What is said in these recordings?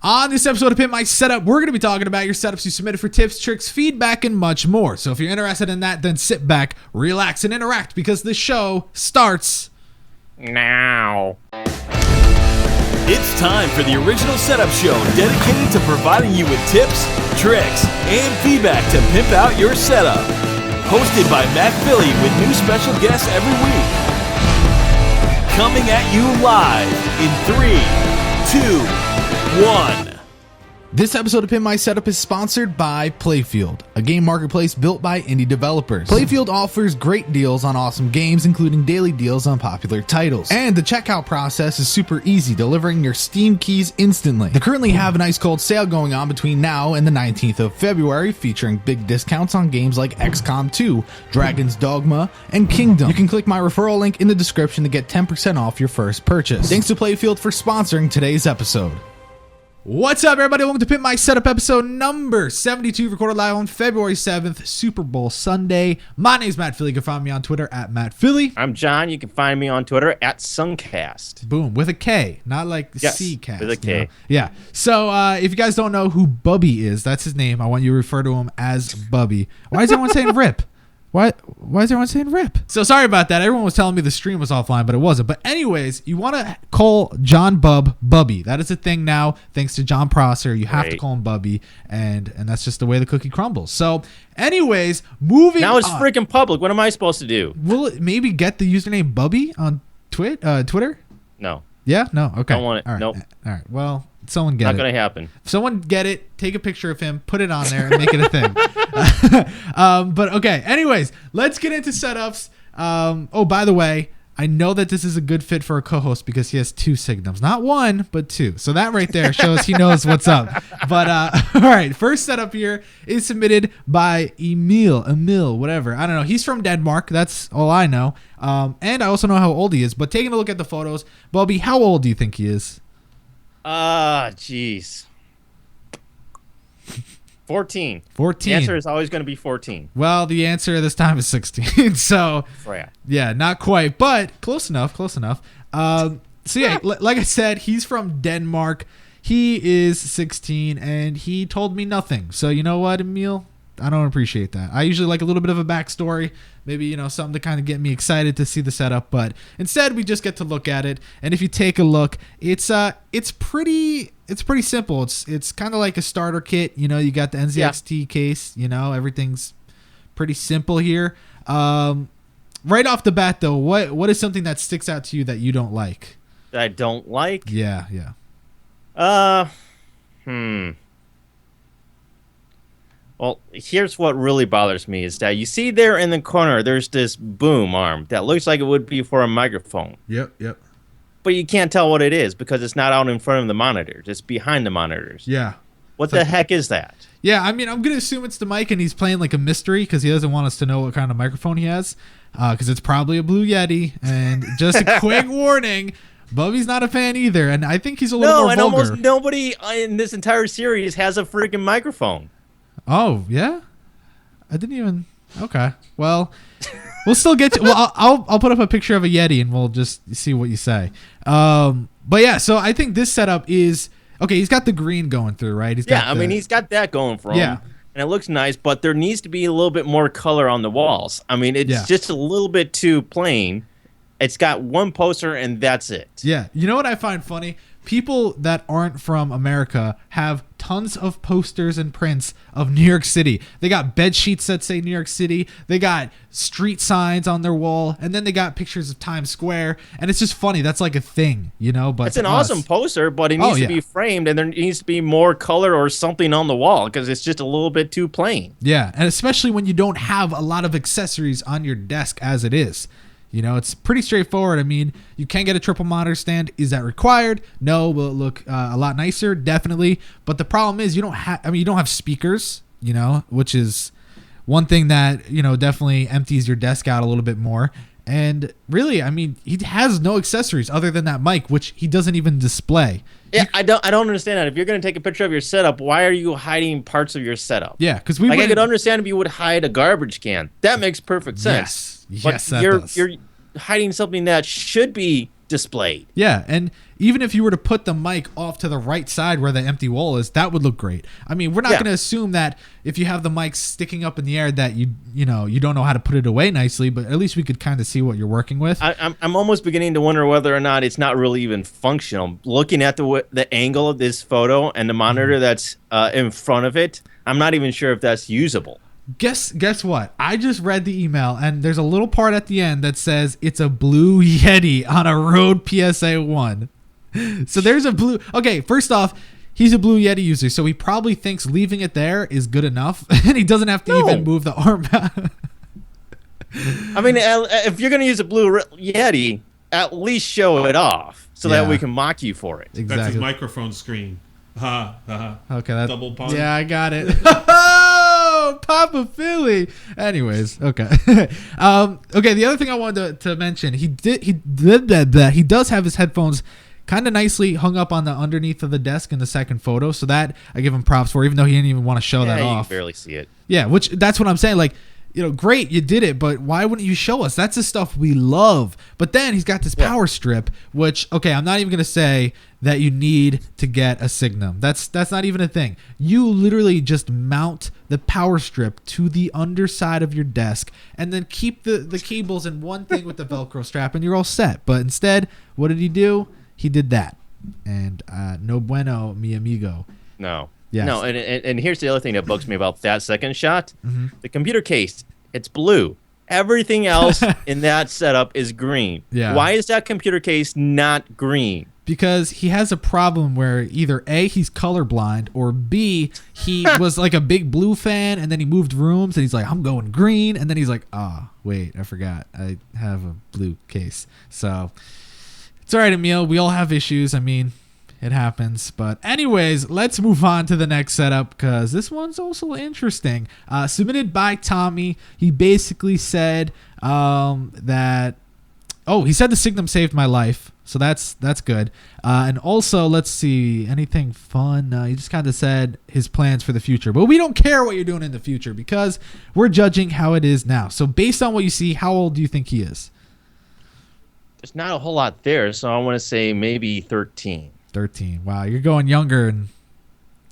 On this episode of Pimp My Setup, we're going to be talking about your setups you submitted for tips, tricks, feedback, and much more. So if you're interested in that, then sit back, relax, and interact because the show starts now. It's time for the original setup show dedicated to providing you with tips, tricks, and feedback to pimp out your setup. Hosted by Matt Philly with new special guests every week. Coming at you live in 3, 2, 1. This episode of Pimp My Setup is sponsored by Playfield, a game marketplace built by indie developers. Playfield offers great deals on awesome games, including daily deals on popular titles. And the checkout process is super easy, delivering your Steam keys instantly. They currently have an ice cold sale going on between now and the 19th of February, featuring big discounts on games like XCOM 2, Dragon's Dogma, and Kingdom. You can click my referral link in the description to get 10% off your first purchase. Thanks to Playfield for sponsoring today's episode. What's up, everybody? Welcome to Pimp My Setup episode number 72, recorded live on February 7th, Super Bowl Sunday. My name's Matt Philly. You can find me on Twitter at Matt Philly. I'm John. You can find me on Twitter at Sunkast. Boom, with a K, not like yes, C-cast. with a K. You know? Yeah. So if you guys don't know who Bubbie is, that's his name. I want you to refer to him as Bubbie. Why is everyone saying Rip? Why is everyone saying Rip? So sorry about that. Everyone was telling me the stream was offline, but it wasn't. But anyways, you want to call John Bubbie. That is a thing now. Thanks to John Prosser, you have to call him Bubbie, and that's just the way the cookie crumbles. So anyways, moving on. Now it's freaking public. What am I supposed to do? Will it maybe get the username Bubbie on Twitter? No. Yeah? No? Okay. Don't want it. All right. Nope. All right. Well, someone get it. Not going to happen. If someone get it, take a picture of him, put it on there, and make it a thing. But okay. Anyways, let's get into setups. Oh, by the way, I know that this is a good fit for a co-host because he has 2 signums, not 1, but 2. So that right there shows he knows what's up. But all right, first setup here is submitted by Emil, whatever. I don't know. He's from Denmark. That's all I know. And I also know how old he is. But taking a look at the photos, Bubbie, how old do you think he is? Jeez. 14. 14. The answer is always going to be 14. Well, the answer this time is 16. So, yeah, not quite, but close enough. So, yeah, like I said, he's from Denmark. He is 16, and he told me nothing. So, you know what, Emil? I don't appreciate that. I usually like a little bit of a backstory, maybe, something to kind of get me excited to see the setup, but instead we just get to look at it. And if you take a look, it's pretty simple. It's kind of like a starter kit. You got the NZXT case, everything's pretty simple here. Right off the bat though, what is something that sticks out to you that you don't like? That I don't like? Yeah. Well, here's what really bothers me is that you see there in the corner, there's this boom arm that looks like it would be for a microphone. Yep. But you can't tell what it is because it's not out in front of the monitors. It's behind the monitors. Yeah. What the heck is that? Yeah, I mean, I'm going to assume it's the mic and he's playing like a mystery because he doesn't want us to know what kind of microphone he has because it's probably a Blue Yeti. And just a quick warning, Bubbie's not a fan either. And I think he's a little more vulgar. No, and almost nobody in this entire series has a freaking microphone. Oh, yeah? I didn't even... Okay. Well, we'll still get to... Well, I'll put up a picture of a Yeti and we'll just see what you say. But yeah, so I think this setup is... Okay, he's got the green going through, right? He's got that going for him. Yeah. And it looks nice, but there needs to be a little bit more color on the walls. I mean, it's just a little bit too plain. It's got one poster and that's it. Yeah. You know what I find funny? People that aren't from America have tons of posters and prints of New York City. They got bed sheets that say New York City. They got street signs on their wall. And then they got pictures of Times Square. And it's just funny. That's like a thing, But it's an awesome poster, but it needs to be framed. And there needs to be more color or something on the wall because it's just a little bit too plain. Yeah. And especially when you don't have a lot of accessories on your desk as it is. It's pretty straightforward. I mean, you can get a triple monitor stand. Is that required? No. Will it look a lot nicer? Definitely. But the problem is you don't have speakers, which is one thing that, definitely empties your desk out a little bit more. And really, I mean, he has no accessories other than that mic, which he doesn't even display. Yeah, I don't understand that. If you're going to take a picture of your setup, why are you hiding parts of your setup? Yeah, because I could understand if you would hide a garbage can. That makes perfect sense. Yes, but you're hiding something that should be displayed. Yeah, and even if you were to put the mic off to the right side where the empty wall is, that would look great. I mean, we're not going to assume that if you have the mic sticking up in the air that you don't know how to put it away nicely, but at least we could kind of see what you're working with. I'm almost beginning to wonder whether or not it's not really even functional. Looking at the angle of this photo and the monitor that's in front of it, I'm not even sure if that's usable. Guess what? I just read the email, and there's a little part at the end that says it's a blue Yeti on a Rode PSA-1. So there's a blue... Okay, first off, he's a blue Yeti user, so he probably thinks leaving it there is good enough, and he doesn't have to even move the arm out. I mean, if you're going to use a blue Yeti, at least show it off so that we can mock you for it. Exactly. That's his microphone screen. Okay, that's... Double pun. Yeah, I got it. Oh, Papa Philly. Anyways, okay. Okay, the other thing I wanted to mention, he does have his headphones kind of nicely hung up on the underneath of the desk in the second photo, so that I give him props for, even though he didn't even want to show that off. You can barely see it. Yeah, which that's what I'm saying. Like, great, you did it, but why wouldn't you show us? That's the stuff we love. But then he's got this power strip, which, okay, I'm not even going to say that you need to get a Signum. That's not even a thing. You literally just mount the power strip to the underside of your desk and then keep the cables in one thing with the Velcro strap, and you're all set. But instead, what did he do? He did that. And no bueno, mi amigo. No. Yes. No, and here's the other thing that bugs me about that second shot. Mm-hmm. The computer case, it's blue. Everything else in that setup is green. Yeah. Why is that computer case not green? Because he has a problem where either A, he's colorblind, or B, he was like a big blue fan, and then he moved rooms, and he's like, I'm going green, and then he's like, wait, I forgot. I have a blue case. So it's all right, Emil. We all have issues. I mean, it happens. But anyways, let's move on to the next setup because this one's also interesting. Submitted by Tommy. He basically said that... Oh, he said the Signum saved my life. So that's good. And also, let's see, anything fun? He just kind of said his plans for the future. But we don't care what you're doing in the future because we're judging how it is now. So based on what you see, how old do you think he is? There's not a whole lot there, so I want to say maybe 13. 13. Wow, you're going younger, and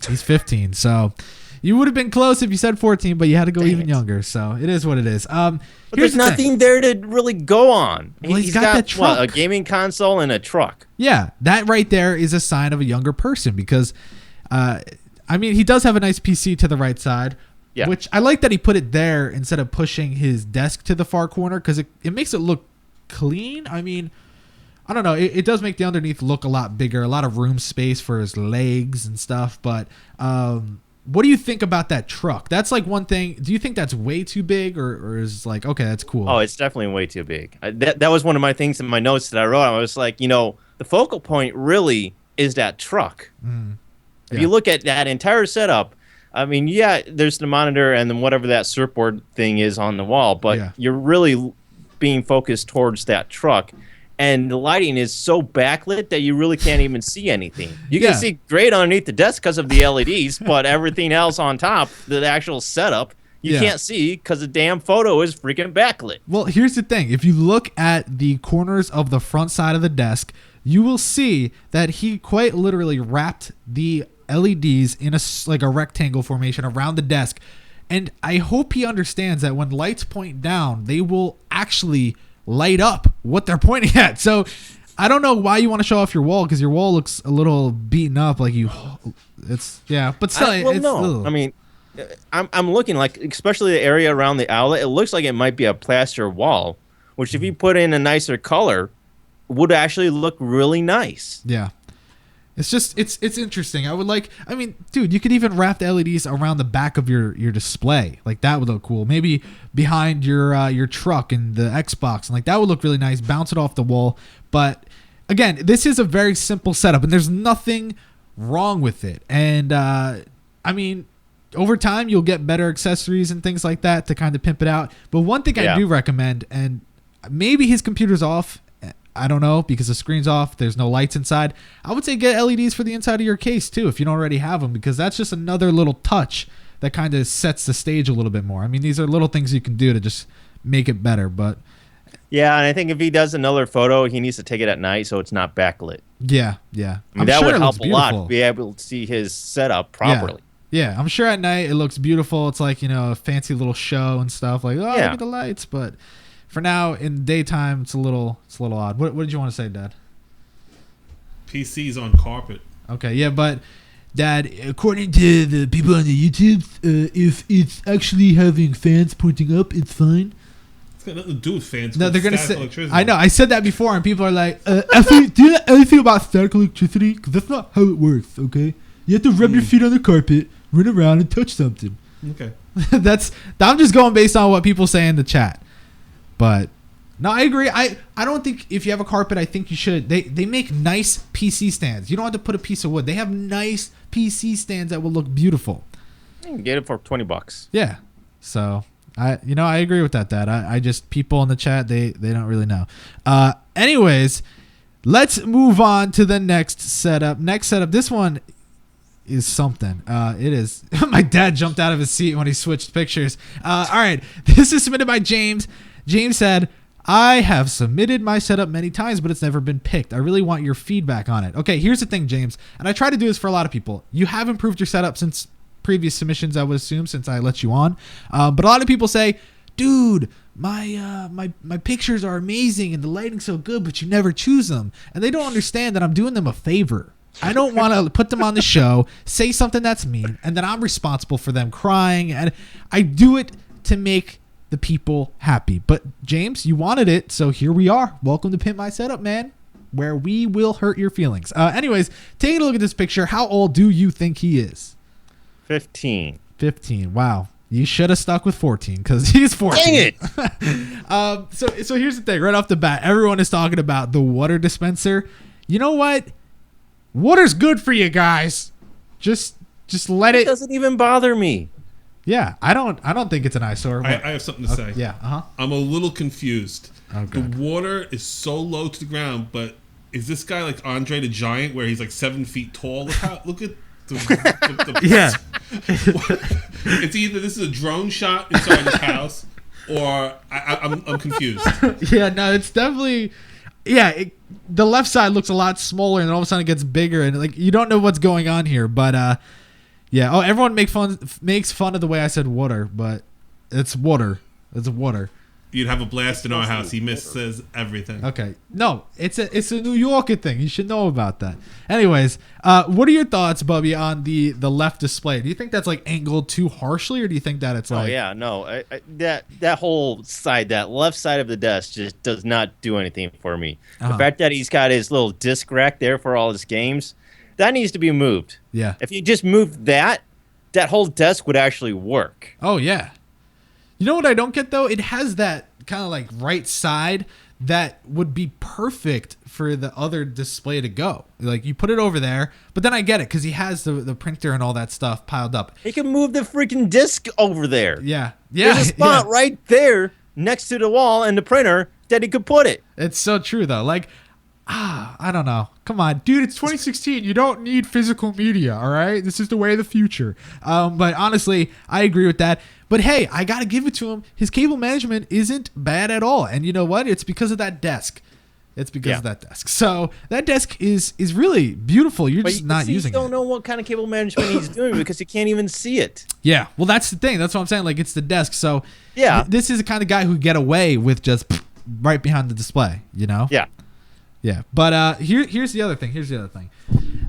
he's 15. So you would have been close if you said 14, but you had to go even younger. So it is what it is. But there's nothing there to really go on. Well, he's got that truck. What, a gaming console and a truck. Yeah, that right there is a sign of a younger person because, I mean, he does have a nice PC to the right side, which I like that he put it there instead of pushing his desk to the far corner because it makes it look clean. I mean, I don't know. It does make the underneath look a lot bigger, a lot of room space for his legs and stuff. But what do you think about that truck? That's like one thing. Do you think that's way too big or is like, okay, that's cool? Oh, it's definitely way too big. That was one of my things in my notes that I wrote. I was like, the focal point really is that truck. If you look at that entire setup, I mean, there's the monitor and then whatever that surfboard thing is on the wall, but you're really being focused towards that truck. And the lighting is so backlit that you really can't even see anything. You can see great underneath the desk because of the LEDs, but everything else on top, the actual setup, you can't see because the damn photo is freaking backlit. Well, here's the thing. If you look at the corners of the front side of the desk, you will see that he quite literally wrapped the LEDs in a rectangle formation around the desk. And I hope he understands that when lights point down, they will actually light up what they're pointing at. So I don't know why you want to show off your wall because your wall looks a little beaten up. But still, I mean, I'm looking like, especially the area around the outlet, it looks like it might be a plaster wall, which if you put in a nicer color would actually look really nice. Yeah. It's just, it's interesting. Dude, you could even wrap the LEDs around the back of your display. Like, that would look cool. Maybe behind your truck and the Xbox. And, like, that would look really nice. Bounce it off the wall. But, again, this is a very simple setup. And there's nothing wrong with it. And, over time, you'll get better accessories and things like that to kind of pimp it out. But one thing I do recommend, and maybe his computer's off, I don't know, because the screen's off, there's no lights inside. I would say get LEDs for the inside of your case too if you don't already have them, because that's just another little touch that kind of sets the stage a little bit more. I mean, these are little things you can do to just make it better, but Yeah, and I think if he does another photo, he needs to take it at night so it's not backlit. Yeah. I mean, that would help a lot to be able to see his setup properly. Yeah, I'm sure at night it looks beautiful. It's like, a fancy little show and stuff. Like, look at the lights. But for now, in daytime, it's a little odd. What did you want to say, Dad? PC's on carpet. Okay, yeah, but Dad, according to the people on the YouTube, if it's actually having fans pointing up, it's fine. It's got nothing to do with fans. No, they're gonna say. Electricity. I know. I said that before, and people are like, "Do you know anything about static electricity? Because that's not how it works. Okay, you have to rub your feet on the carpet, run around, and touch something." Okay. I'm just going based on what people say in the chat. But no, I agree. I don't think if you have a carpet, I think you should. They make nice PC stands. You don't have to put a piece of wood. They have nice PC stands that will look beautiful. You can get it for $20. Yeah. So I agree with that, Dad. I just, people in the chat, they don't really know. Anyways, let's move on to the next setup. This one is something. It is. My dad jumped out of his seat when he switched pictures. All right. This is submitted by James. James said, I have submitted my setup many times, but it's never been picked. I really want your feedback on it. Okay, here's the thing, James. And I try to do this for a lot of people. You have improved your setup since previous submissions, I would assume, since I let you on. But a lot of people say, dude, my pictures are amazing and the lighting's so good, but you never choose them. And they don't understand that I'm doing them a favor. I don't want to put them on the show, say something that's mean, and then I'm responsible for them crying. And I do it to make the people happy. But James, you wanted it, so here we are. Welcome to Pimp My Setup, man, where we will hurt your feelings. Anyways, taking a look at this picture, how old do you think he is? 15. 15. Wow. You should have stuck with 14 because he's 14. Dang it. So here's the thing. Right off the bat, everyone is talking about the water dispenser. You know what? Water's good for you guys. Just let it. It doesn't even bother me. Yeah, I don't think it's an eyesore. I have something to say. Yeah, I'm a little confused. Okay. The water is so low to the ground, but is this guy like Andre the Giant, where he's like 7 feet tall? Look at the Yeah. It's either this is a drone shot inside his house, or I'm confused. Yeah, no, it's definitely. Yeah, the left side looks a lot smaller, and then all of a sudden it gets bigger, and like you don't know what's going on here. But yeah. Oh, everyone makes fun of the way I said water, but it's water. It's water. You'd have a blast in our house. He missays everything. Okay. No, it's a New Yorker thing. You should know about that. Anyways, what are your thoughts, Bubbie, on the left display? Do you think that's like angled too harshly, or do you think that it's like? Oh yeah, no. That whole side, that left side of the desk, just does not do anything for me. The fact that he's got his little disc rack there for all his games, that needs to be moved. Yeah. If you just moved that whole desk would actually work. Oh yeah. You know what I don't get though? It has that kind of like right side that would be perfect for the other display to go. Like you put it over there, but then I get it because he has the printer and all that stuff piled up. He can move the freaking disc over there. Yeah. There's a spot right there next to the wall and the printer that he could put it. It's so true though. Like, I don't know. Come on, dude. It's 2016. You don't need physical media. All right. This is the way of the future. But honestly, I agree with that. But hey, I got to give it to him. His cable management isn't bad at all. And you know what? It's because of that desk. It's because of that desk. So that desk is really beautiful. You're just not using it. You don't know what kind of cable management he's doing because you can't even see it. Yeah. Well, that's the thing. That's what I'm saying. Like, it's the desk. So yeah, this is the kind of guy who get away with just right behind the display, you know? Yeah. Yeah. But here's the other thing.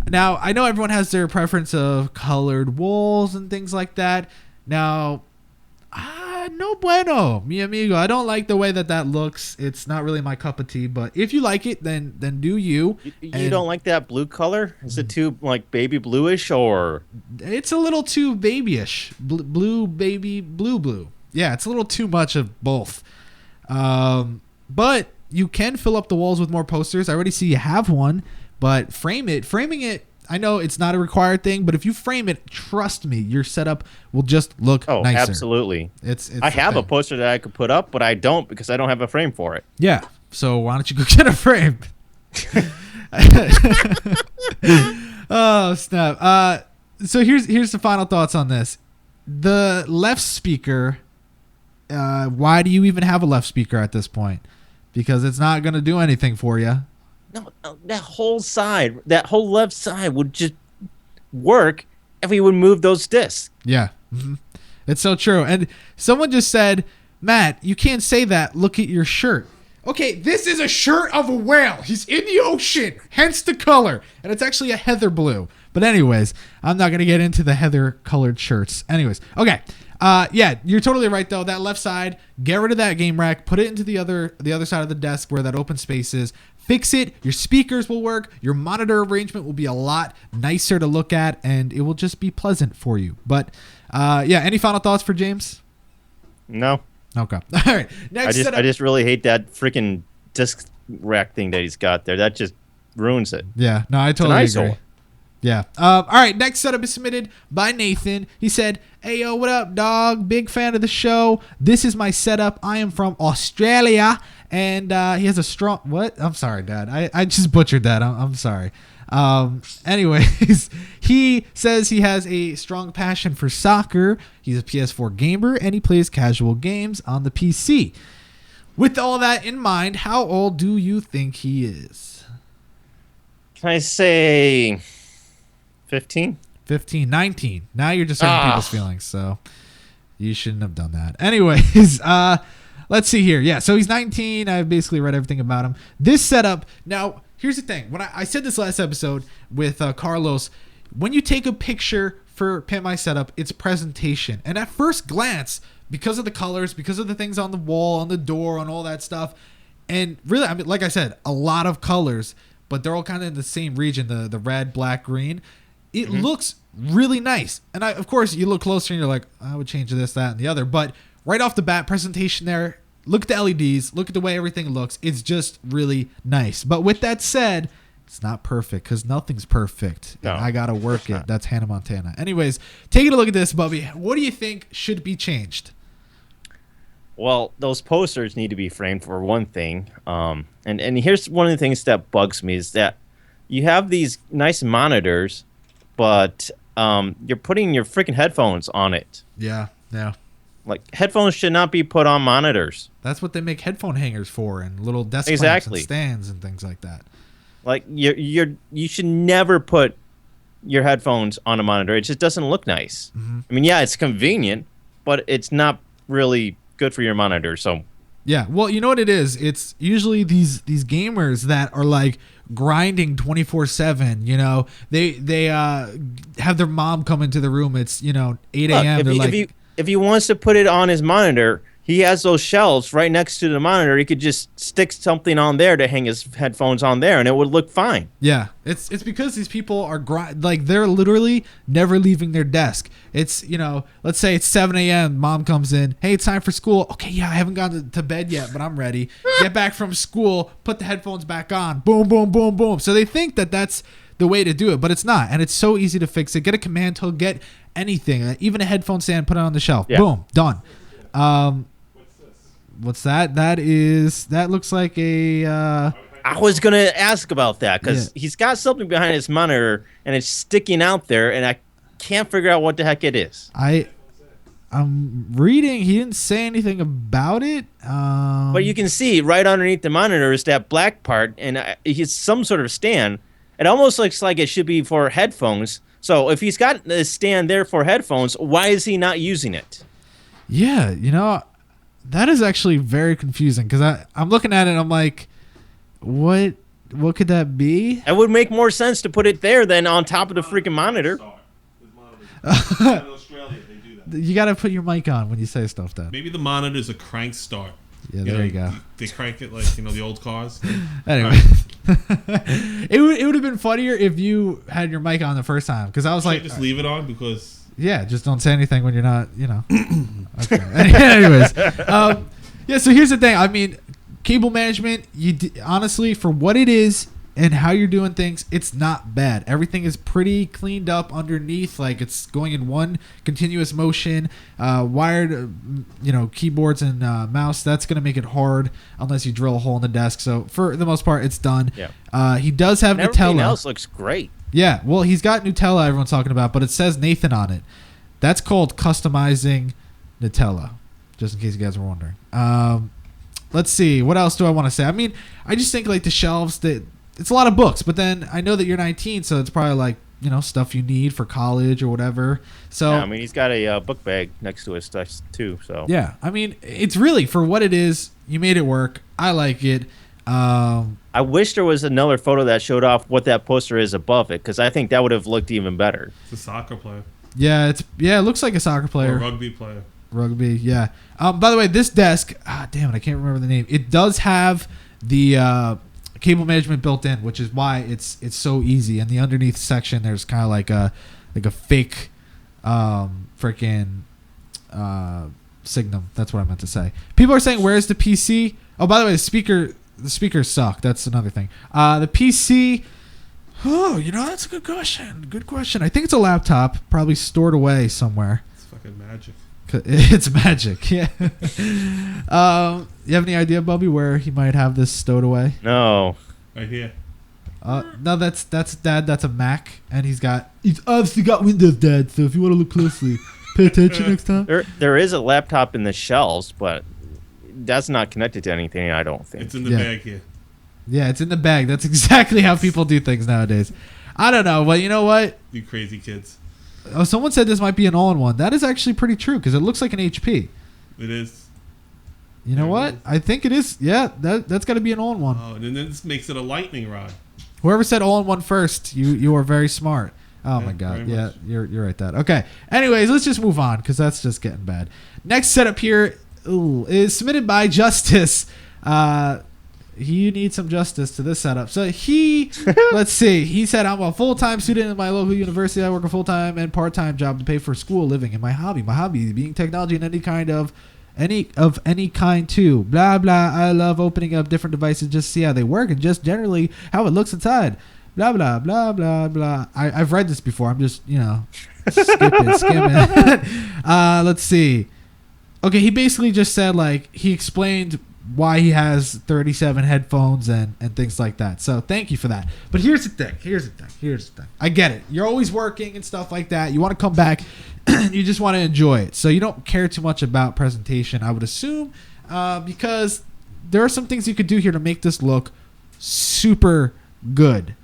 Now, I know everyone has their preference of colored walls and things like that. Now, no bueno, mi amigo. I don't like the way that looks. It's not really my cup of tea. But if you like it, then do you. You don't like that blue color? Is it too like baby bluish or? It's a little too babyish. Blue baby blue. Yeah, it's a little too much of both. But you can fill up the walls with more posters. I already see you have one, but framing it. I know it's not a required thing, but if you frame it, trust me, your setup will just look nicer. Oh, absolutely. I have a poster that I could put up, but I don't because I don't have a frame for it. Yeah. So why don't you go get a frame? Oh, snap. So here's the final thoughts on this. The left speaker, why do you even have a left speaker at this point? because it's not going to do anything for you. No, that whole left side would just work if we would move those discs. Yeah. Mm-hmm. It's so true. And someone just said, Matt, you can't say that. Look at your shirt. Okay, this is a shirt of a whale. He's in the ocean, hence the color. And it's actually a heather blue. But anyways, I'm not going to get into the heather colored shirts. Anyways, okay. Yeah, you're totally right, though. That left side, get rid of that game rack. Put it into the other side of the desk where that open space is. Fix it. Your speakers will work. Your monitor arrangement will be a lot nicer to look at, and it will just be pleasant for you. But, yeah, any final thoughts for James? No. Okay. All right. Next I just really hate that freaking disc rack thing that he's got there. That just ruins it. Yeah. No, I totally agree. Yeah. All right. Next setup is submitted by Nathan. He said, "Hey, yo, what up, dog? Big fan of the show. This is my setup. I am from Australia." And he has a strong... What? I'm sorry, Dad. I just butchered that. I'm sorry. Anyways, he says he has a strong passion for soccer. He's a PS4 gamer, and he plays casual games on the PC. With all that in mind, how old do you think he is? Can I say 15? 15, 19. Now you're just hurting people's feelings, so you shouldn't have done that. Anyways, let's see here. Yeah, so he's 19. I've basically read everything about him. This setup, now, here's the thing. When I said this last episode with Carlos, when you take a picture for Pimp My Setup, it's presentation. And at first glance, because of the colors, because of the things on the wall, on the door, on all that stuff, and really, I mean, like I said, a lot of colors, but they're all kind of in the same region, the red, black, green. It looks really nice. And of course, you look closer and you're like, I would change this, that, and the other. But right off the bat, presentation there, look at the LEDs, look at the way everything looks. It's just really nice. But with that said, it's not perfect because nothing's perfect. No, and I got to work it. That's Hannah Montana. Anyways, taking a look at this, Bubbie, what do you think should be changed? Well, those posters need to be framed for one thing. And here's one of the things that bugs me is that you have these nice monitors, but you're putting your freaking headphones on it. Yeah. Like, headphones should not be put on monitors. That's what they make headphone hangers for, and little desk clamps and stands and things like that. Like, you should never put your headphones on a monitor. It just doesn't look nice. Mm-hmm. I mean, yeah, it's convenient, but it's not really good for your monitor. So yeah, well, you know what it is? It's usually these gamers that are like grinding 24/7. You know, they have their mom come into the room. It's 8 a.m. If he wants to put it on his monitor, he has those shelves right next to the monitor. He could just stick something on there to hang his headphones on there, and it would look fine. Yeah, it's because these people are they're literally never leaving their desk. It's let's say it's 7 a.m. Mom comes in. Hey, it's time for school. Okay, yeah, I haven't gone to bed yet, but I'm ready. Get back from school. Put the headphones back on. Boom, boom, boom, boom. So they think that that's the way to do it, but it's not, and it's so easy to fix it. Get a command tool. Get anything, even a headphone stand. Put it on the shelf. Yeah. Boom, done. What's that? That looks like a... I was going to ask about that because he's got something behind his monitor and it's sticking out there and I can't figure out what the heck it is. I'm reading. He didn't say anything about it. But you can see right underneath the monitor is that black part and it's some sort of stand. It almost looks like it should be for headphones. So if he's got the stand there for headphones, why is he not using it? Yeah, that is actually very confusing because I'm looking at it and I'm like, what could that be? It would make more sense to put it there than on top of the freaking monitor. In Australia, they do that. You got to put your mic on when you say stuff, then. Maybe the monitor's a crank start. Yeah, there you go. They crank it like, the old cars. Anyway. It would have been funnier if you had your mic on the first time because I was like... just leave it on because... Yeah, just don't say anything when you're not, Okay. Anyways, yeah. So here's the thing. I mean, cable management. Honestly, for what it is and how you're doing things, it's not bad. Everything is pretty cleaned up underneath. Like it's going in one continuous motion. Wired, keyboards and mouse. That's gonna make it hard unless you drill a hole in the desk. So for the most part, it's done. Yeah. He does have Nutella. Everything else looks great. Yeah, well, he's got Nutella everyone's talking about, but it says Nathan on it. That's called customizing Nutella, just in case you guys were wondering. let's see. What else do I want to say? I mean, I just think like the shelves that it's a lot of books, but then I know that you're 19, so it's probably like, you know, stuff you need for college or whatever. So yeah, I mean, he's got a book bag next to his stuff too. So yeah, I mean, it's really for what it is. You made it work. I like it. I wish there was another photo that showed off what that poster is above it, because I think that would have looked even better. It's a soccer player. Yeah, it looks like a soccer player. Or a rugby player. Rugby, yeah. By the way, this desk, damn it, I can't remember the name. It does have the cable management built in, which is why it's so easy. And the underneath section, there's kind of like a fake freaking Signum. That's what I meant to say. People are saying, where's the PC? Oh, by the way, the speakers suck. That's another thing. The PC, oh, you know, that's a good question. Good question. I think it's a laptop, probably stored away somewhere. It's fucking magic. It's magic, yeah. You have any idea, Bubbie, where he might have this stowed away? No. Right here. No, that's Dad. That's a Mac, and he's obviously got Windows, Dad. So if you want to look closely, pay attention next time. There is a laptop in the shelves, but that's not connected to anything, I don't think. It's in the bag here. Yeah, it's in the bag. That's exactly how people do things nowadays. I don't know, but you know what? You crazy kids. Oh, someone said this might be an all-in-one. That is actually pretty true because it looks like an HP. It is. You know what? I think it is. Yeah, that's got to be an all-in-one. Oh, and then this makes it a lightning rod. Whoever said all-in-one first, you are very smart. Oh my God. Yeah, you're right. That okay. Anyways, let's just move on because that's just getting bad. Next setup here is submitted by Justus. He needs some justice to this setup. So let's see. He said, I'm a full-time student at my local university. I work a full-time and part-time job to pay for school, living, and my hobby. My hobby is being technology in any kind too. Blah, blah. I love opening up different devices just to see how they work and just generally how it looks inside. Blah, blah, blah, blah, blah. I've read this before. I'm just, skimming. Let's see. Okay, he basically just said, like, he explained why he has 37 headphones and things like that. So thank you for that. But here's the thing. I get it. You're always working and stuff like that. You want to come back and you just want to enjoy it. So you don't care too much about presentation, I would assume, because there are some things you could do here to make this look super good.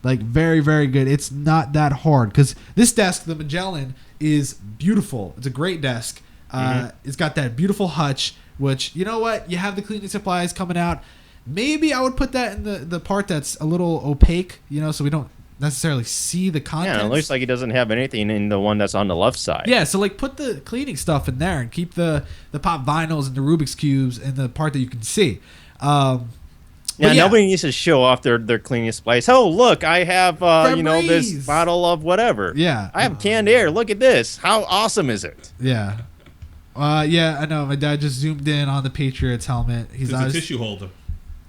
Like very, very good. It's not that hard because this desk, the Magellan, is beautiful. It's a great desk. It's got that beautiful hutch, which, you know what? You have the cleaning supplies coming out. Maybe I would put that in the part that's a little opaque, so we don't necessarily see the contents. Yeah, it looks like he doesn't have anything in the one that's on the left side. Yeah, so like put the cleaning stuff in there and keep the pop vinyls and the Rubik's Cubes in the part that you can see. Nobody needs to show off their cleaning supplies. Oh, look, I have this bottle of whatever. Yeah. I have canned air. Look at this. How awesome is it? Yeah. Yeah, I know. My dad just zoomed in on the Patriots helmet. It's a tissue holder.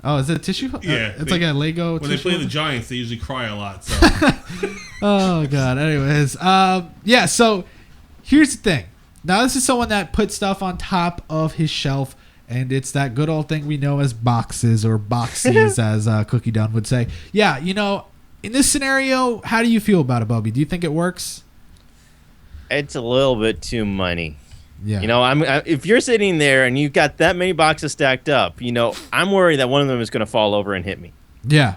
Oh, is it a tissue? Yeah. It's like a Lego when tissue they play holder? the Giants, they usually cry a lot. So. Oh, God. Anyways. Yeah, so here's the thing. Now, this is someone that put stuff on top of his shelf, and it's that good old thing we know as boxes or boxies, as Cookie Dunn would say. Yeah, in this scenario, how do you feel about it, Bubbie? Do you think it works? It's a little bit too money. Yeah. If you're sitting there and you've got that many boxes stacked up, I'm worried that one of them is going to fall over and hit me. Yeah.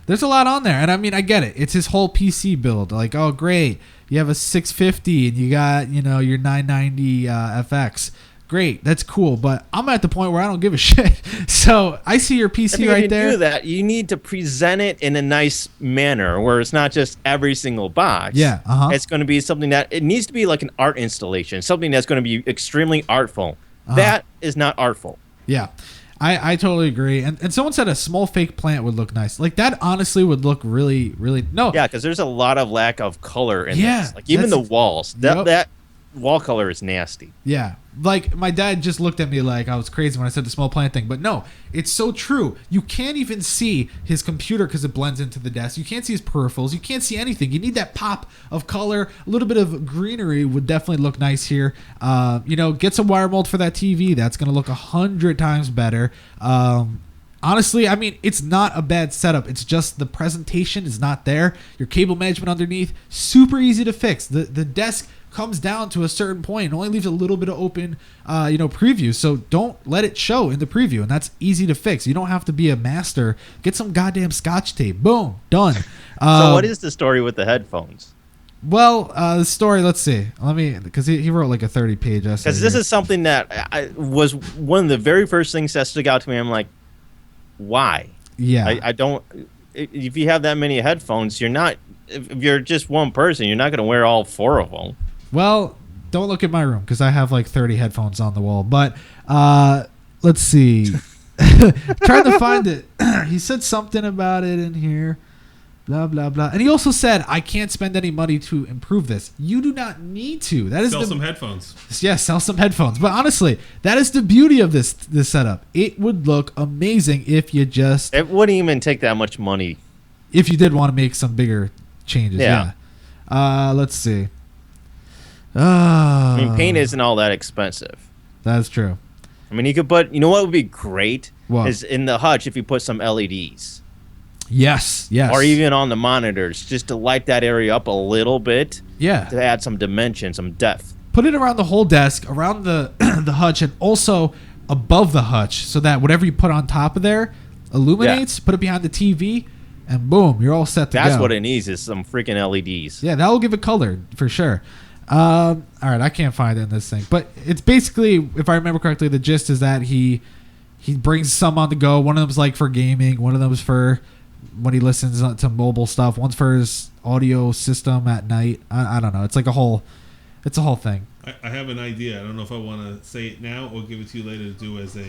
There's a lot on there. And I mean, I get it. It's his whole PC build. Like, oh, great. You have a 650 and you got, your 990 FX. Great. That's cool. But I'm at the point where I don't give a shit. So I see your PC right there. To do that, you need to present it in a nice manner where it's not just every single box. Yeah. It's going to be something that it needs to be like an art installation, something that's going to be extremely artful. That is not artful. Yeah. I totally agree. And someone said a small fake plant would look nice. Like that honestly would look really, really no. Yeah, because there's a lot of lack of color in this. Like even the walls. That wall color is nasty. Yeah. Like my dad just looked at me like I was crazy when I said the small plant thing, but no, it's so true. You can't even see his computer because it blends into the desk. You can't see his peripherals. You can't see anything. You need that pop of color. A little bit of greenery would definitely look nice here. Get some wire mold for that TV. That's going to look 100 times better. I'm honestly, I mean, it's not a bad setup. It's just the presentation is not there. Your cable management underneath, super easy to fix. The desk comes down to a certain point and only leaves a little bit of open, preview. So don't let it show in the preview, and that's easy to fix. You don't have to be a master. Get some goddamn Scotch tape. Boom, done. So what is the story with the headphones? Well, the story, let's see. Because he wrote like a 30-page essay. Because this is something that was one of the very first things that stuck out to me. I'm like, why? Yeah. I don't, if you have that many headphones, if you're just one person, you're not going to wear all 4 of them. Well, don't look at my room because I have like 30 headphones on the wall. But let's see. Trying to find it. He said something about it in here. Blah, blah, blah. And he also said, I can't spend any money to improve this. You do not need to. That is sell some headphones. Yeah, sell some headphones. But honestly, that is the beauty of this setup. It would look amazing if you just... It wouldn't even take that much money. If you did want to make some bigger changes. Yeah. Let's see. I mean, paint isn't all that expensive. That's true. I mean, you could put... You know what would be great? What? Is in the hutch if you put some LEDs. Yes. Or even on the monitors, just to light that area up a little bit. Yeah. To add some dimension, some depth. Put it around the whole desk, around the the hutch, and also above the hutch, so that whatever you put on top of there illuminates. Yeah. Put it behind the TV, and boom, you're all set to go. That's what it needs, is some freaking LEDs. Yeah, that will give it color for sure. All right, I can't find it in this thing, but it's basically, if I remember correctly, the gist is that he brings some on the go. One of them's like for gaming. One of them's for when he listens to mobile stuff. One's for his audio system at night. I don't know. It's like a whole thing. I have an idea. I don't know if I want to say it now or give it to you later to do as a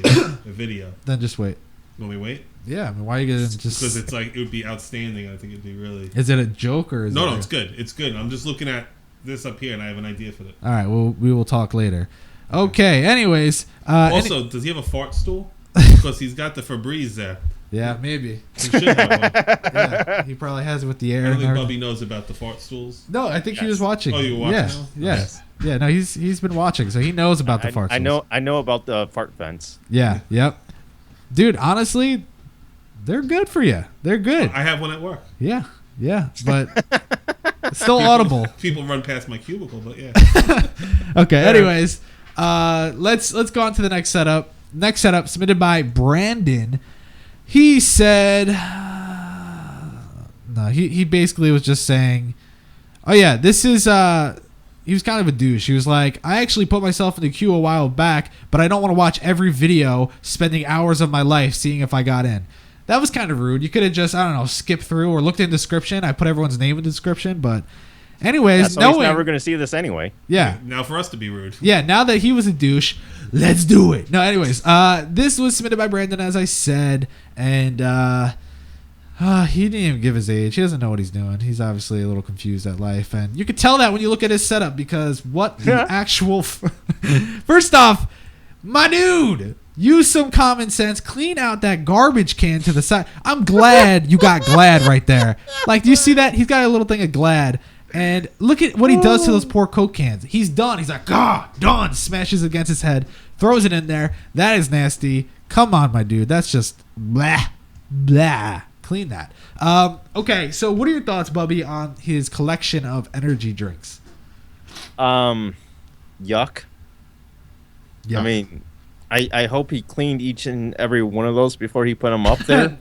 video. Then just wait. You want me to wait? Yeah. I mean, why are you going to just... Because it's like, it would be outstanding. I think it'd be really... Is it a joke or is No, it... it's good. It's good. I'm just looking at this up here and I have an idea for it. All right. Well, we will talk later. Okay. Anyways. Also, does he have a fart stool? Because he's got the Febreze there. Yeah, maybe. He should have one. Yeah, he probably has it with the air. I don't think Bubbie knows about the fart stools. No, I think he was watching. Oh, you were watching now? Yes. Yeah, no, he's been watching, so he knows about the fart stools. I know about the fart vents. Yeah, yep. Dude, honestly, they're good for you. They're good. I have one at work. Yeah, but it's still audible. People run past my cubicle, but yeah. Okay, anyways, let's go on to the next setup. Next setup submitted by Brandon. He said, no, he basically was just saying, oh yeah, this is, he was kind of a douche. He was like, I actually put myself in the queue a while back, but I don't want to watch every video, spending hours of my life seeing if I got in. That was kind of rude. You could have just, I don't know, skipped through or looked in the description. I put everyone's name in the description, but anyways, so he's never going to see this anyway. Yeah. Now for us to be rude. Yeah, now that he was a douche, let's do it. No, anyways, this was submitted by Brandon, as I said, and he didn't even give his age. He doesn't know what he's doing. He's obviously a little confused at life, and you could tell that when you look at his setup, because what the actual... First off, my dude, use some common sense. Clean out that garbage can to the side. I'm glad you got Glad right there. Like, do you see that? He's got a little thing of Glad. And look at what he does to those poor Coke cans. He's done. He's like, done. Smashes against his head. Throws it in there. That is nasty. Come on, my dude. That's just blah, blah. Clean that. Okay, so what are your thoughts, Bubbie, on his collection of energy drinks? Yuck. I mean, I hope he cleaned each and every one of those before he put them up there.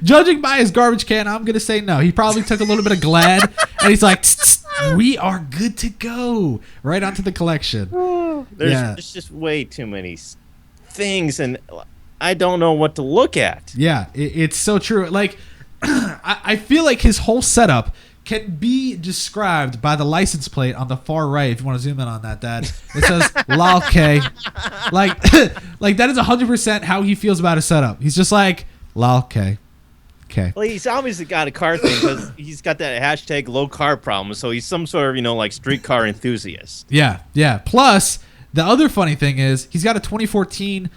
Judging by his garbage can, I'm going to say no. He probably took a little bit of Glad, and he's like, we are good to go. Right onto the collection. There's just way too many things, and I don't know what to look at. Yeah, it's so true. Like, I feel like his whole setup can be described by the license plate on the far right. If you want to zoom in on that, Dad, it says "LOL-K." Like that is 100% how he feels about his setup. He's just like "LOL-K." Okay. Well, he's obviously got a car thing because he's got that hashtag low car problem. So he's some sort of like streetcar enthusiast. Yeah. Plus, the other funny thing is he's got a 2014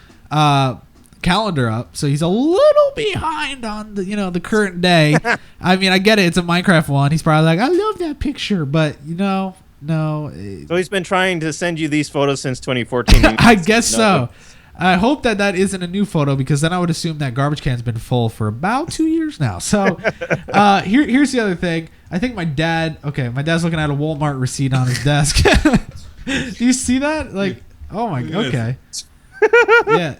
calendar up, so he's a little behind on the current day. I mean, I get it, it's a Minecraft one. He's probably like, I love that picture, but no. So he's been trying to send you these photos since 2014. I guess so. I hope that isn't a new photo, because then I would assume that garbage can's been full for about 2 years now. So here's the other thing. I think my dad's looking at a Walmart receipt on his desk. Do you see that? Like, oh my, okay.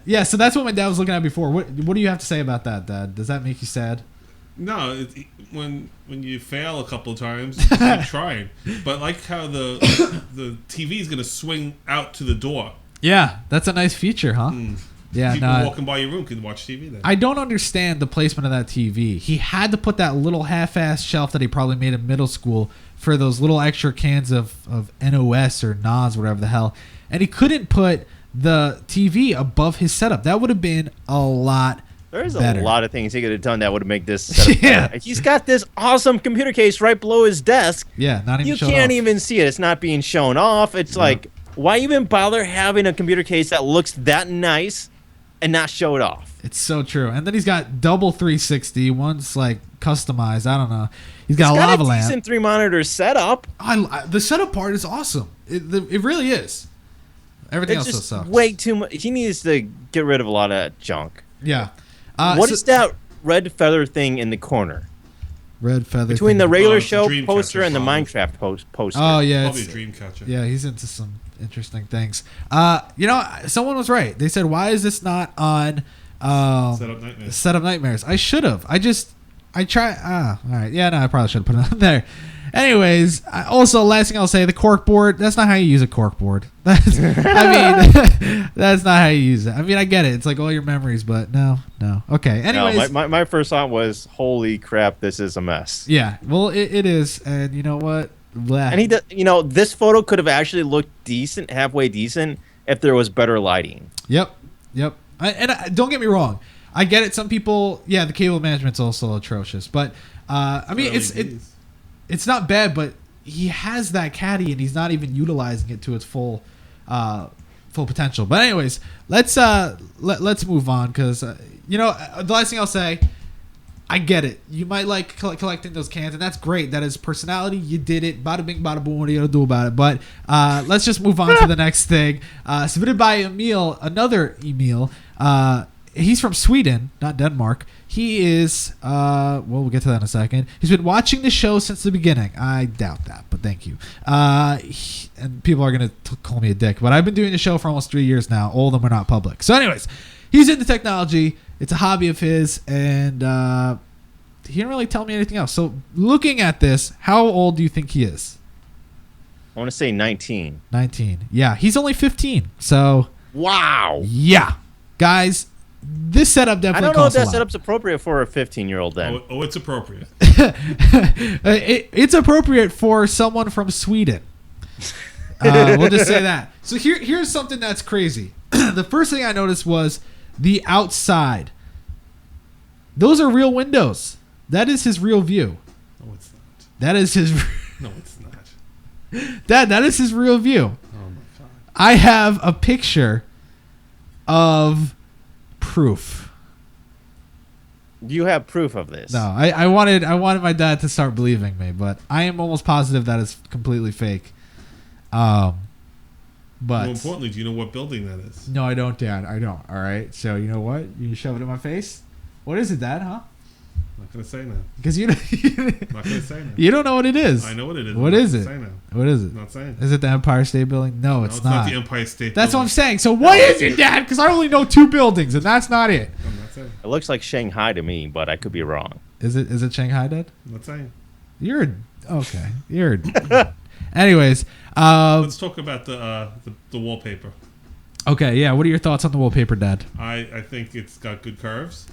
Yeah. So that's what my dad was looking at before. What do you have to say about that, Dad? Does that make you sad? No, when you fail a couple of times, you keep trying. But like how the TV is going to swing out to the door. Yeah, that's a nice feature, huh? Yeah, people walking by your room can watch TV then. I don't understand the placement of that TV. He had to put that little half-ass shelf that he probably made in middle school for those little extra cans of NOS or NOS, whatever the hell. And he couldn't put the TV above his setup. That would have been a lot There's better. a lot of things he could have done that would have made this setup better. He's got this awesome computer case right below his desk. Yeah, not even You shown can't off. even see it. It's not being shown off. It's like, why even bother having a computer case that looks that nice and not show it off? It's so true. And then he's got double 360. One's like customized. I don't know. He's got a lava lamp. Decent 3-monitor setup. The setup part is awesome. It really is. Everything It's else just sucks. way too much. He needs to get rid of a lot of junk. Yeah. What is that red feather thing in the corner? Red feather Between thing. the regular it's a show dream poster catcher and the probably. Minecraft poster. Oh, yeah. Probably a It's, dream catcher. yeah, he's into some interesting things. Someone was right. They said, why is this not on Setup Nightmares. Setup Nightmares? I should have. I tried. All right. Yeah, no, I probably should have put it on there. Anyways, also, last thing I'll say, the cork board, that's not how you use a cork board. That's not how you use it. I mean, I get it. It's like all your memories, but no. Okay. Anyways. No, my first thought was, holy crap, this is a mess. Yeah. Well, it is. And you know what? Blah. And this photo could have actually looked decent, halfway decent, if there was better lighting. Yep. Don't get me wrong. I get it. Some people, the cable management's also atrocious. But, I mean, it's not bad, but he has that caddy and he's not even utilizing it to its full potential. But anyways, let's move on, because the last thing I'll say, I get it. You might like collecting those cans, and that's great. That is personality. You did it. Bada bing, bada boom. What are you gonna do about it? But let's just move on to the next thing. Submitted by Emil, another Emil. He's from Sweden, not Denmark. He is, we'll get to that in a second. He's been watching the show since the beginning. I doubt that, but thank you. And people are going to call me a dick, but I've been doing the show for almost 3 years now. All of them are not public. So anyways, he's into technology. It's a hobby of his, and he didn't really tell me anything else. So looking at this, how old do you think he is? I want to say 19. 19. Yeah, he's only 15. So. Wow. Yeah. Guys, this setup definitely I don't know if costs a that lot. setup's appropriate for a 15-year-old then. Oh, it's appropriate. It's appropriate for someone from Sweden. We'll just say that. So here's something that's crazy. The first thing I noticed was the outside. Those are real windows. That is his real view. No, it's not. That is his. No, it's not. Dad, that is his real view. Oh my god. I have a picture of proof. You have proof of this. No, I wanted my dad to start believing me, but I am almost positive that is completely fake. But More importantly, do you know what building that is? no, I don't, Dad. I don't. All right. So you know what? You shove it in my face. What is it, Dad? Huh? I'm not gonna say now. Because I'm not gonna say now. you don't know what it is. I know what it is. What I'm is not it? gonna say now. What is it? I'm not saying. Is it the Empire State Building? No, No, it's it's not. not the Empire State That's what I'm Building. saying. So what is it, Dad? Because I only know 2 buildings, and that's not it. I'm not saying. It looks like Shanghai to me, but I could be wrong. Is it Shanghai, Dad? I'm not saying. Okay. Anyways, Let's talk about the wallpaper. okay, yeah. What are your thoughts on the wallpaper, Dad? I think it's got good curves.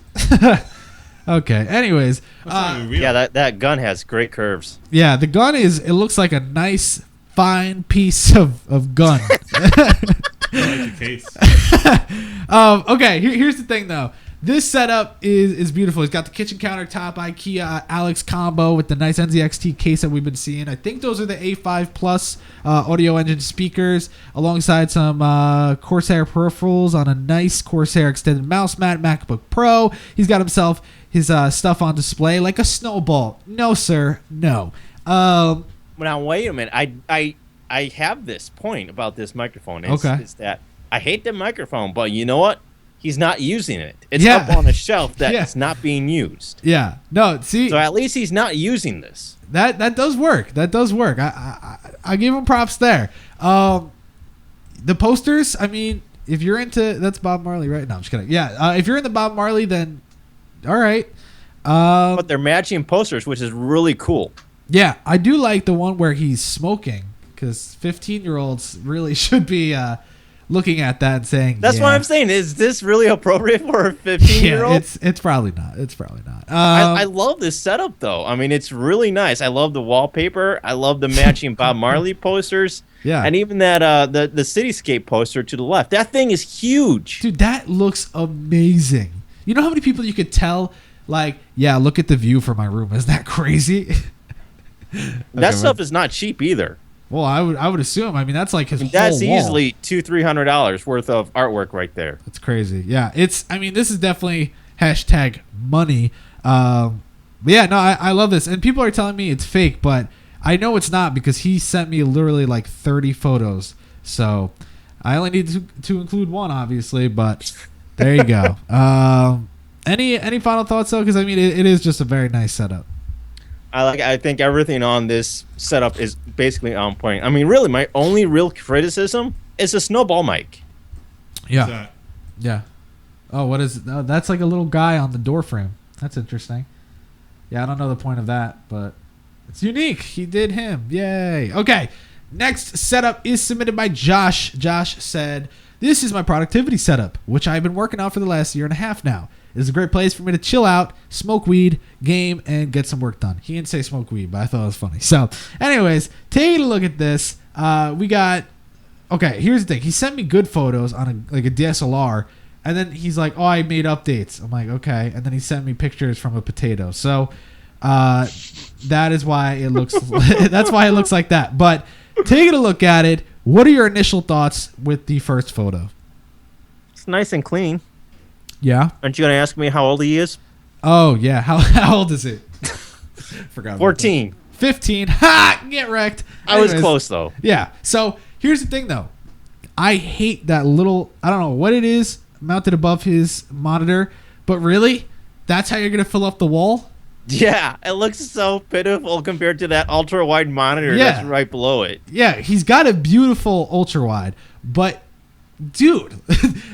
Okay. Anyways, That's not even real. Yeah, that gun has great curves. yeah, the gun it looks like a nice, fine piece of gun. I like the case. Okay, here's the thing though. This setup is beautiful. It's got the kitchen countertop IKEA Alex combo with the nice NZXT case that we've been seeing. I think those are the A5 Plus audio engine speakers, alongside some Corsair peripherals on a nice Corsair extended mouse mat MacBook Pro. He's got himself his stuff on display like a snowball. No, sir, no. Now wait a minute. I have this point about this microphone. Is Okay. Is that I hate the microphone, but you know what? He's not using it. It's Yeah. up on a shelf that's Yeah. not being used. Yeah. No, see, So at least he's not using this. that does work. That does work. I give him props there. The posters, I mean, if you're into, that's Bob Marley, right? No, I'm just kidding. Yeah, if you're into Bob Marley, then all right. But they're matching posters, which is really cool. Yeah, I do like the one where he's smoking, because 15-year-olds really should be looking at that and saying, That's yeah. what I'm saying. Is this really appropriate for a Yeah, 15-year-old? it's probably not. It's probably not. I love this setup, though. I mean, it's really nice. I love the wallpaper. I love the matching Bob Marley posters. Yeah. And even that the cityscape poster to the left. That thing is huge. Dude, that looks amazing. You know how many people you could tell, like, yeah, look at the view from my room. Isn't that crazy? That stuff is not cheap either. Well, I would assume. I mean, that's like his whole That's wall. easily $200-$300 worth of artwork right there. That's crazy. Yeah, I mean, this is definitely hashtag money. But yeah, no, I love this. And people are telling me it's fake, but I know it's not because he sent me literally like 30 photos. So I only need to include one, obviously, but there you go. Any final thoughts, though? Because, I mean, it is just a very nice setup. I think everything on this setup is basically on point. I mean, really, my only real criticism is the snowball mic. Yeah. That. Yeah. Oh, what is it? Oh, that's like a little guy on the door frame. That's interesting. Yeah, I don't know the point of that, but it's unique. He did him. Yay. Okay. Next setup is submitted by Josh. Josh said, "This is my productivity setup, which I've been working on for the last year and a half now. It's a great place for me to chill out, smoke weed, game, and get some work done." He didn't say smoke weed, but I thought it was funny. So, anyways, take a look at this. We got... Okay, here's the thing. He sent me good photos on a DSLR, and then he's like, "Oh, I made updates." I'm like, "Okay." And then he sent me pictures from a potato. So, that is why it looks... that's why it looks like that. But taking a look at it, what are your initial thoughts with the first photo? It's nice and clean. Yeah? Aren't you going to ask me how old he is? Oh, yeah. How old is it? Forgot. about 14. that. 15. Ha! Get wrecked. I was Anyways, close, though. Yeah. So here's the thing, though. I hate that little, I don't know what it is, mounted above his monitor, but really, that's how you're going to fill up the wall? Yeah, it looks so pitiful compared to that ultra-wide monitor Yeah. that's right below it. Yeah, he's got a beautiful ultra wide, but dude,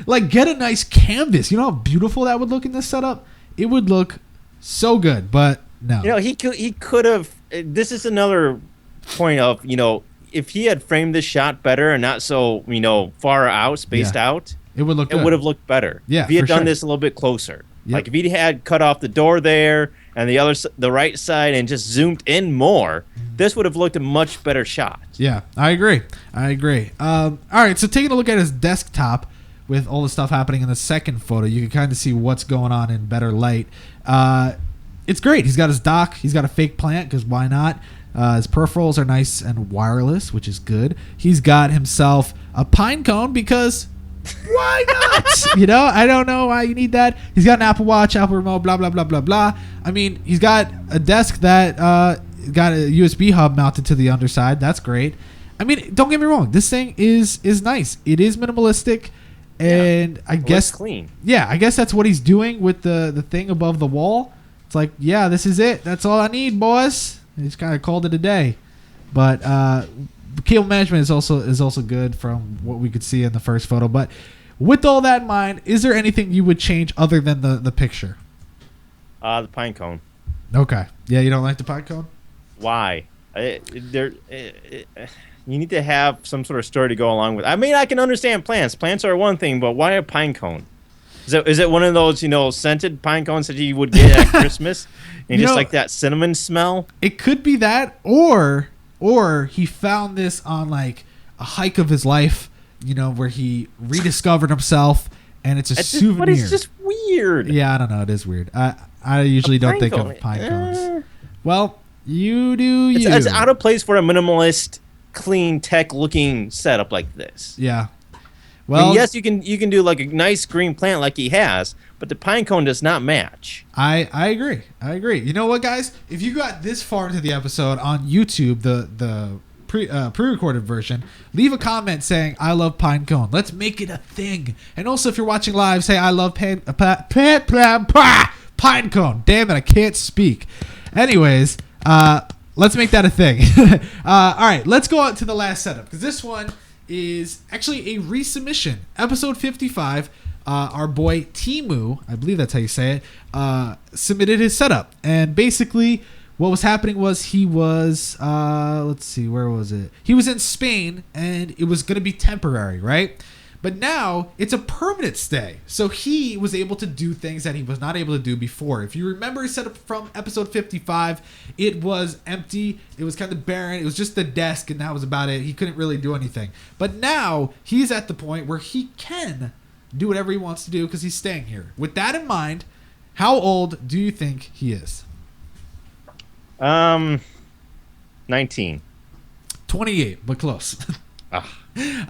like, get a nice canvas. You know how beautiful that would look in this setup? It would look so good, but no. You know, he could have. This is another point of, you know, if he had framed this shot better and not so, you know, far out, spaced out, it would look it good. would have looked better. Yeah, if he had for done sure. this a little bit closer. Yep. Like if he had cut off the door there and the right side and just zoomed in more, this would have looked a much better shot. Yeah, I agree. All right, so taking a look at his desktop with all the stuff happening in the second photo, you can kind of see what's going on in better light. It's great. He's got his dock. He's got a fake plant, because why not? His peripherals are nice and wireless, which is good. He's got himself a pine cone, because why not? You know, I don't know why you need that. He's got an Apple Watch, Apple Remote, blah, blah, blah, blah, blah. I mean, he's got a desk that got a USB hub mounted to the underside. That's great. I mean, don't get me wrong. This thing is nice. It is minimalistic, and I guess clean. Yeah, I guess that's what he's doing with the thing above the wall. It's like, yeah, this is it. That's all I need, boys. He just kind of called it a day. But cable management is also good from what we could see in the first photo. But with all that in mind, is there anything you would change other than the picture? The pine cone. Okay. Yeah, you don't like the pine cone? Why? You need to have some sort of story to go along with. I mean, I can understand plants. Plants are one thing, but why a pine cone? Is it one of those, you know, scented pine cones that you would get at Christmas? And just like that cinnamon smell? It could be that, or he found this on like a hike of his life, you know, where he rediscovered himself, and it's a souvenir. But it's just weird. Yeah, I don't know. It is weird. I usually don't think of pine cones. Well, you do you. It's out of place for a minimalist, clean, tech-looking setup like this. Yeah. Well, I mean, Well, yes, you can do like a nice green plant like he has, but the pine cone does not match. I agree. You know what, guys? If you got this far into the episode on YouTube, the pre-recorded version, leave a comment saying I love Pinecone. Let's make it a thing. And also, if you're watching live, say I love Pinecone. Damn it, I can't speak. Anyways, let's make that a thing. All right, let's go on to the last setup, because this one is actually a resubmission. Episode 55. Our boy Teemu, I believe that's how you say it, submitted his setup. And basically, what was happening was he was, let's see, where was it? He was in Spain, and it was going to be temporary, right? But now it's a permanent stay. So he was able to do things that he was not able to do before. If you remember his setup from episode 55, it was empty. It was kind of barren. It was just the desk, and that was about it. He couldn't really do anything. But now he's at the point where he can do whatever he wants to do because he's staying here. With that in mind, how old do you think he is? 19. 28, but close.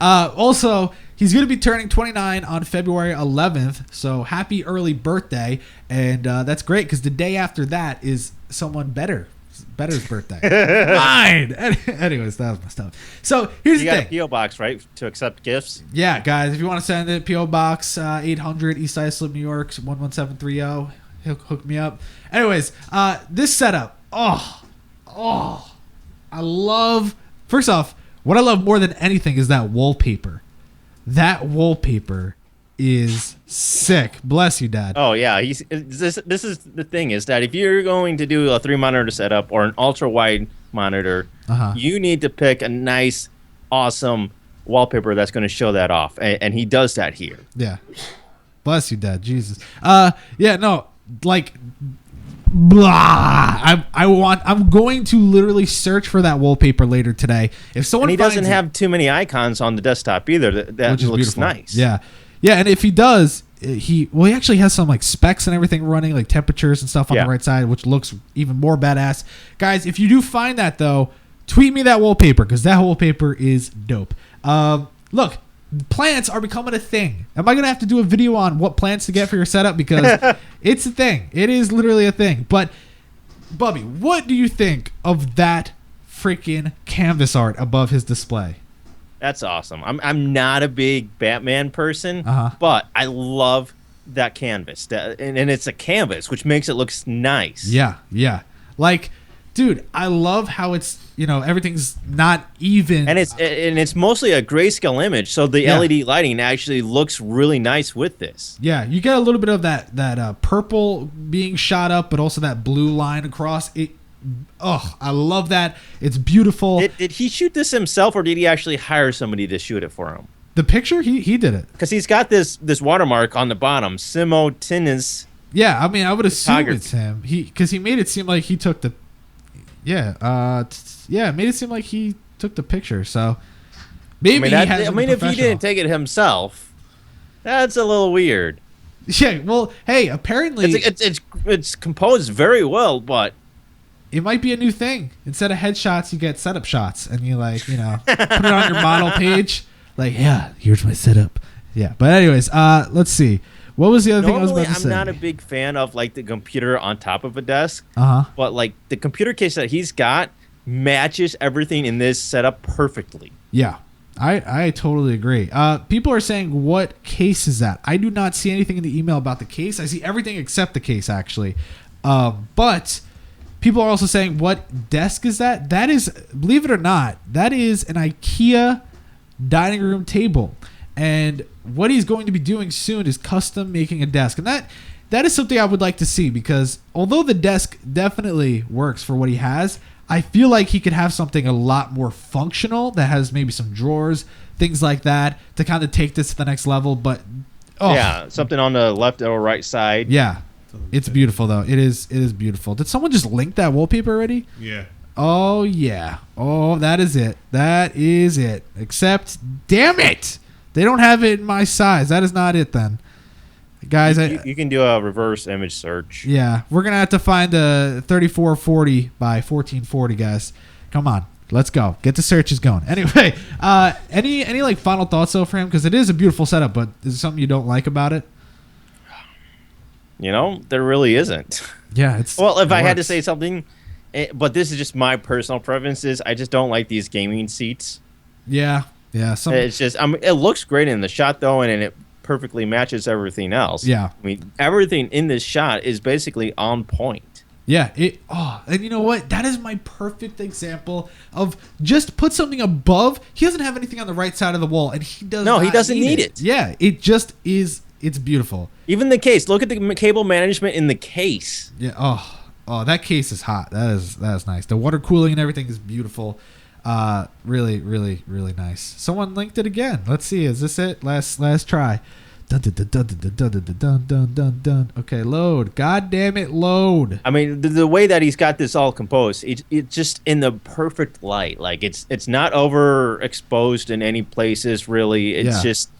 Also, he's going to be turning 29 on February 11th, so happy early birthday. And that's great because the day after that is someone better's birthday. Mine. Anyways, that was my stuff. So here's the thing. You got a P.O. box, right, to accept gifts? Yeah, guys, if you want to send it, P.O. Box 800 East Islip, New York 11730. Hook me up. Anyways, this setup. I love. First off, what I love more than anything is that wallpaper. That wallpaper is sick. Bless you, Dad. Oh yeah, this is the thing, is that if you're going to do a 3-monitor setup or an ultra-wide monitor, you need to pick a nice, awesome wallpaper that's going to show that off, and he does that here. Yeah. Bless you, Dad. Jesus. Yeah, no, like, blah. I'm going to literally search for that wallpaper later today. If someone and he doesn't have too many icons on the desktop either. That looks beautiful. Nice. Yeah. Yeah, and if he does, he actually has some like specs and everything running, like temperatures and stuff on the right side, which looks even more badass. Guys, if you do find that though, tweet me that wallpaper because that wallpaper is dope. Look, plants are becoming a thing. Am I gonna have to do a video on what plants to get for your setup? Because it's a thing. It is literally a thing. But Bubbie, what do you think of that freaking canvas art above his display? That's awesome. I'm not a big Batman person, but I love that canvas. And it's a canvas, which makes it look nice. Yeah, yeah. Like, dude, I love how it's, everything's not even. And it's mostly a grayscale image, so the LED lighting actually looks really nice with this. Yeah, you get a little bit of that purple being shot up, but also that blue line across it. Oh, I love that. It's beautiful. Did he shoot this himself, or did he actually hire somebody to shoot it for him? The picture, he did it. Because he's got this watermark on the bottom, Simultaneous. Yeah, I mean, I would assume it's him. Because he made it seem like he took the. Yeah, it made it seem like he took the picture. So maybe if he didn't take it himself, that's a little weird. Yeah, well, hey, apparently it's composed very well, but. It might be a new thing. Instead of headshots, you get setup shots, and you put it on your model page. Like, yeah, here's my setup. Yeah, but anyways, let's see. What was the other thing I was about to say? I'm not a big fan of the computer on top of a desk. But the computer case that he's got matches everything in this setup perfectly. Yeah, I totally agree. People are saying, what case is that? I do not see anything in the email about the case. I see everything except the case, actually. But people are also saying, what desk is that? That is, believe it or not, that is an IKEA dining room table. And what he's going to be doing soon is custom making a desk. And that is something I would like to see, because although the desk definitely works for what he has, I feel like he could have something a lot more functional that has maybe some drawers, things like that, to kind of take this to the next level. But yeah, something on the left or right side. Yeah. It's beautiful, though. It is beautiful. Did someone just link that wallpaper already? Yeah. Oh, yeah. Oh, that is it. That is it. Except, damn it! They don't have it in my size. That is not it, then. Guys, you can do a reverse image search. Yeah. We're going to have to find a 3440 by 1440, guys. Come on. Let's go. Get the searches going. Anyway, any final thoughts, though, for him? Because it is a beautiful setup, but is there something you don't like about it? There really isn't. Yeah, if I had to say something, But this is just my personal preferences. I just don't like these gaming seats. Yeah. It's just, it looks great in the shot though, and it perfectly matches everything else. Yeah. I mean, everything in this shot is basically on point. Yeah, and you know what? That is my perfect example of just put something above. He doesn't have anything on the right side of the wall, and he doesn't need it. Yeah, it just is. It's beautiful. Even the case. Look at the cable management in the case. Yeah. Oh, that case is hot. That is nice. The water cooling and everything is beautiful. Really, really, really nice. Someone linked it again. Let's see. Is this it? Last try. Dun, dun, dun, dun, dun, dun, dun, dun, dun, dun. Okay, load. God damn it, load. I mean, the way that he's got this all composed, it's just in the perfect light. Like it's not overexposed in any places really. It's just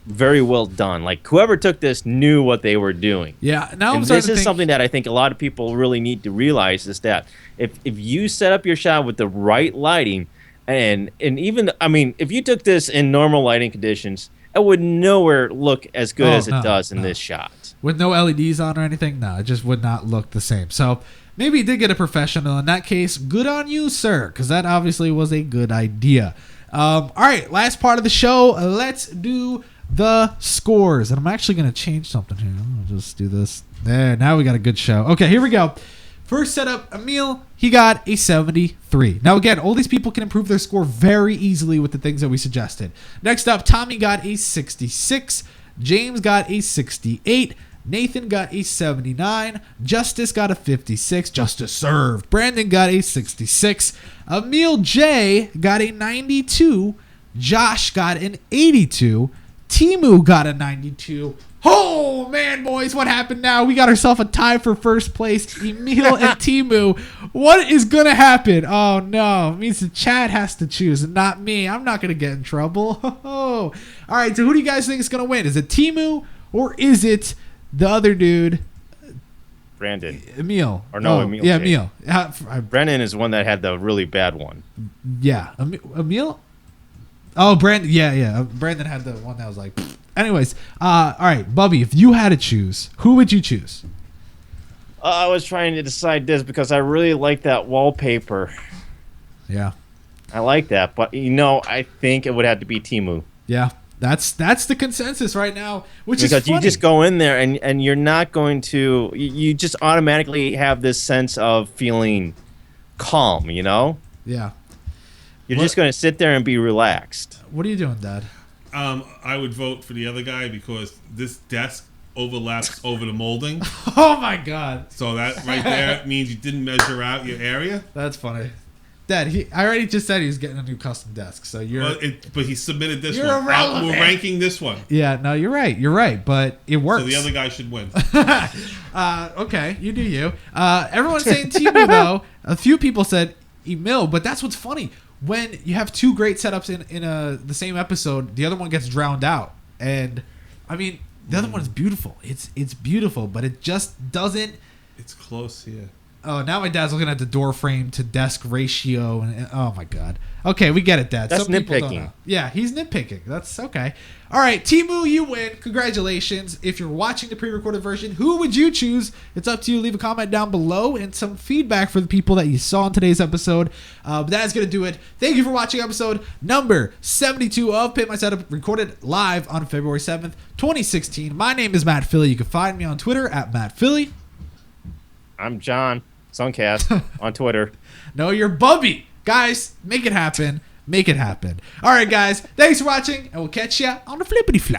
very well done. Like whoever took this knew what they were doing. Yeah. Now this is something that I think a lot of people really need to realize is that if you set up your shot with the right lighting, and even if you took this in normal lighting conditions, it would nowhere look as good as it does in this shot. With no LEDs on or anything, no, it just would not look the same. So maybe he did get a professional in that case. Good on you, sir, because that obviously was a good idea. All right, last part of the show. Let's do the scores. And I'm actually going to change something here. I'll just do this. There, now we got a good show. Okay, here we go. First setup, Emil, he got a 73. Now, again, all these people can improve their score very easily with the things that we suggested. Next up, Tommy got a 66. James got a 68. Nathan got a 79. Justus got a 56. Justus served. Brandon got a 66. Emil J got a 92. Josh got an 82. Teemu got a 92. Oh, man, boys, what happened now? We got ourselves a tie for first place. Emil and Teemu. What is going to happen? Oh, no. It means the chat has to choose and not me. I'm not going to get in trouble. All right, so who do you guys think is going to win? Is it Teemu or is it the other dude? Brandon. Emil. Or no, Emil. Yeah, J. Emil. Brandon is one that had the really bad one. Yeah. Emil? Oh, Brandon. Yeah. Brandon had the one that was like... Anyways, all right, Bubbie, if you had to choose, who would you choose? I was trying to decide this because I really like that wallpaper. Yeah. I like that, but I think it would have to be Teemu. Yeah, that's the consensus right now, which is because funny. you just go in there and you're not going to, you just automatically have this sense of feeling calm, Yeah. You're just going to sit there and be relaxed. What are you doing, Dad? I would vote for the other guy because this desk overlaps over the molding. Oh my God! So that right there means you didn't measure out your area. That's funny, Dad. I already just said he was getting a new custom desk. So you're. But he submitted this you're one. Irrelevant. We're ranking this one. Yeah, no, you're right, but it works. So the other guy should win. Okay, you do you. Everyone's saying Teemu though. A few people said Emil, but that's what's funny. When you have two great setups in the same episode, the other one gets drowned out. And, the other one is beautiful. It's beautiful, but it just doesn't... It's close here. Oh, now my dad's looking at the door frame to desk ratio. And oh, my God. Okay, we get it, Dad. That's Some people don't nitpicking. know. Yeah, he's nitpicking. That's okay. All right, Teemu, you win. Congratulations. If you're watching the pre-recorded version, who would you choose? It's up to you. Leave a comment down below and some feedback for the people that you saw in today's episode. But that's going to do it. Thank you for watching episode number 72 of Pimp My Setup, recorded live on February 7th, 2016. My name is Matt Philly. You can find me on Twitter at Matt Philly. I'm John, Sunkast, on Twitter. No, you're Bubbie. Guys, make it happen. Make it happen. All right, guys. Thanks for watching, and we'll catch ya on the flippity flop.